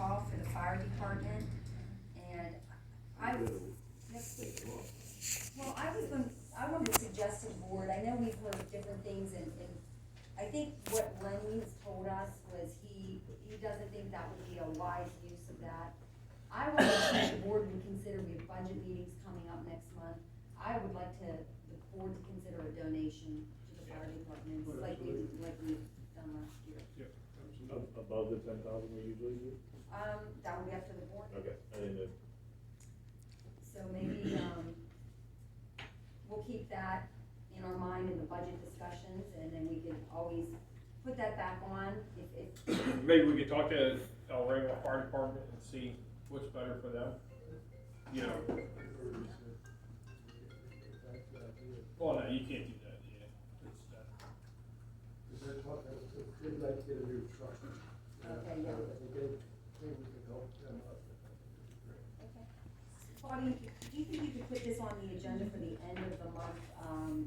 call for the fire department, and I was, well, I wanted to suggest to the board, I know we've heard different things, and I think what Lenny has told us was he doesn't think that would be a wise use of that. I want to see the board would consider, we have budget meetings coming up next month, I would like the board to consider a donation to the fire department, like we've done last year. Above the 10,000 we usually do? That would be up to the board. Okay, I didn't know. So maybe, we'll keep that in our mind in the budget discussions, and then we could always put that back on if Maybe we could talk to El Reno Fire Department and see what's better for them. You know, well, no, you can't do that, yeah. It's, Cause they're talking, they'd like to get a new truck. Okay, yeah. Maybe we can help them out. Okay. Claudia, do you think you could put this on the agenda for the end of the month,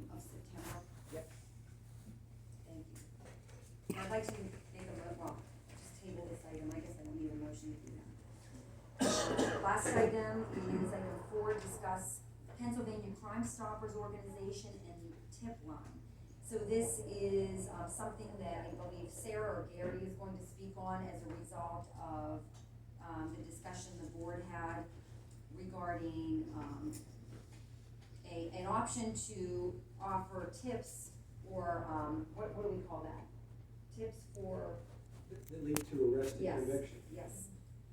of September? Yep. Thank you. I'd like to make just table this item, I guess I don't need a motion to do that. Last item is item 4, discuss Pennsylvania Crime Stoppers Organization and tip line. So this is, something that I believe Sarah or Gary is going to speak on as a result of, the discussion the board had regarding, an option to offer tips or, what do we call that? Tips for, That lead to arrest and yes, conviction. yes.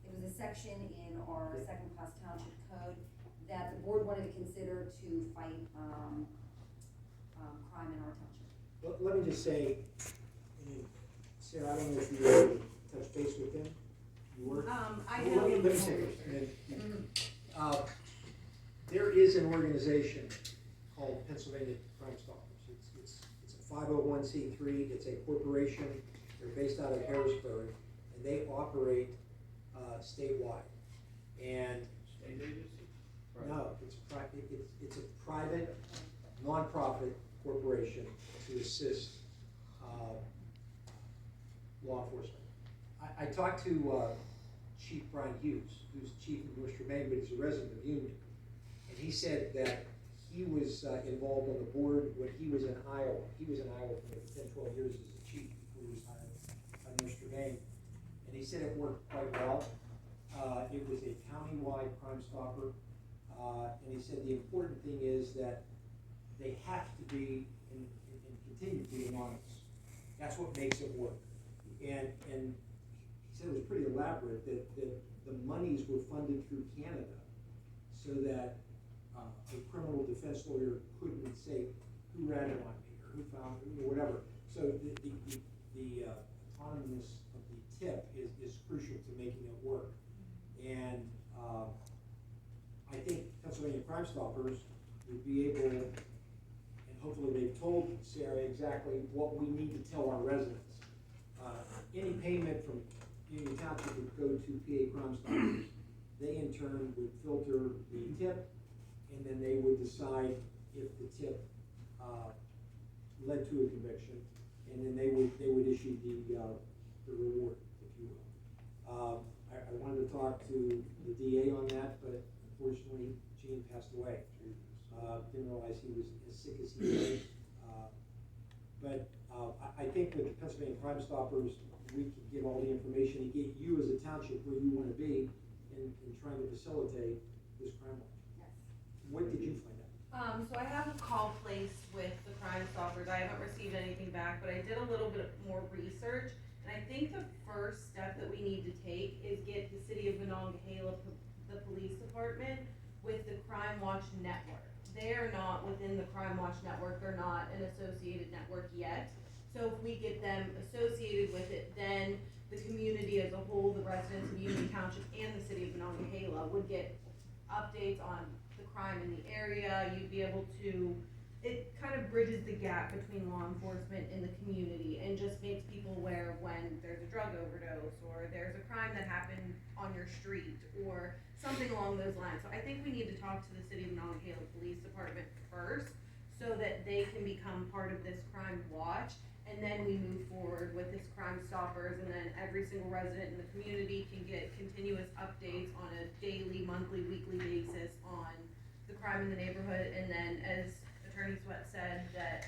It was a section in our second-class township code that the board wanted to consider to fight, crime in our township. Let me just say, Sarah, I don't know if you were touch base with them. You were? I Well, know. let me say this, and then, there is an organization called Pennsylvania Crime Stoppers. It's a 501c3, it's a corporation, they're based out of Harrisburg, and they operate, statewide. And, State agency? no, it's a private, nonprofit corporation to assist, law enforcement. I talked to, Chief Brian Hughes, who's chief of North Tremaine, but he's a resident of Union. And he said that he was involved on the board when he was in Iowa. He was in Iowa for 10, 12 years as a chief before he was hired by North Tremaine. And he said it worked quite well. It was a countywide Crime Stopper. And he said the important thing is that they have to be and continue to be anonymous. That's what makes it work. And he said it was pretty elaborate that the monies were funded through Canada so that a criminal defense lawyer couldn't say who ratted on me or who found me or whatever. So the autonomous of the tip is crucial to making it work. And I think Pennsylvania Crime Stoppers would be able, and hopefully they've told Sarah exactly what we need to tell our residents. Any payment from Union Township would go to PA Crime Stoppers. They in turn would filter the tip, and then they would decide if the tip led to a conviction, and then they would issue the reward, if you will. I wanted to talk to the DA on that, but unfortunately Gene passed away. Didn't realize he was as sick as he was. But I think with the Pennsylvania Crime Stoppers, we can get all the information and get you as a township where you want to be in trying to facilitate this crime watch. Yes. What did you find out? So I have a call placed with the Crime Stoppers. I haven't received anything back, but I did a little bit more research. And I think the first step that we need to take is get the city of Monongahela, the police department, with the Crime Watch network. They are not within the Crime Watch network. They're not an associated network yet. So if we get them associated with it, then the community as a whole, the residents of Union Township and the city of Monongahela would get updates on the crime in the area. You'd be able to, it kind of bridges the gap between law enforcement and the community and just makes people aware of when there's a drug overdose or there's a crime that happened on your street or something along those lines. So I think we need to talk to the city of Monongahela Police Department first so that they can become part of this crime watch. and then we move forward with this Crime Stoppers, and then every single resident in the community can get continuous updates on a daily, monthly, weekly basis on the crime in the neighborhood, and then as Attorney Sweat said, that,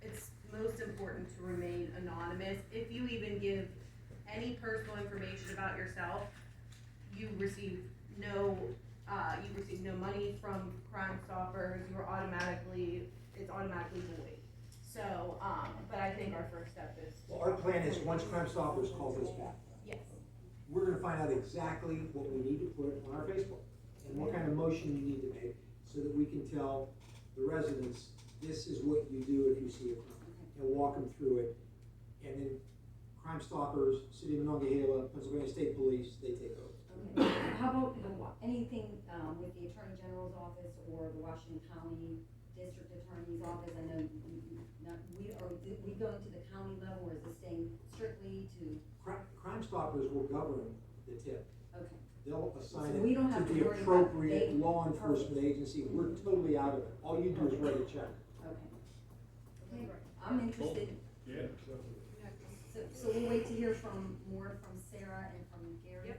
it's most important to remain anonymous. If you even give any personal information about yourself, you receive no money from Crime Stoppers, it's automatically void. So, but I think our first step is. Well, our plan is, once Crime Stoppers calls us back, Yes, we're gonna find out exactly what we need to put on our Facebook, and what kind of motion you need to make, so that we can tell the residents, this is what you do if you see a crime, and walk them through it. And then Crime Stoppers, City of Monongahela, Pennsylvania State Police, they take over. Okay, how about anything, with the Attorney General's office or the Washington County District Attorney's office? I know are we going to the county level, or is this staying strictly to, Crime Stoppers will govern the tip. okay, They'll assign So it we don't have to to the worry about appropriate they- law enforcement agency. We're totally out of it. All you do is write a check. okay. Okay, I'm interested, Yeah. so we'll wait to hear more from Sarah and from Gary?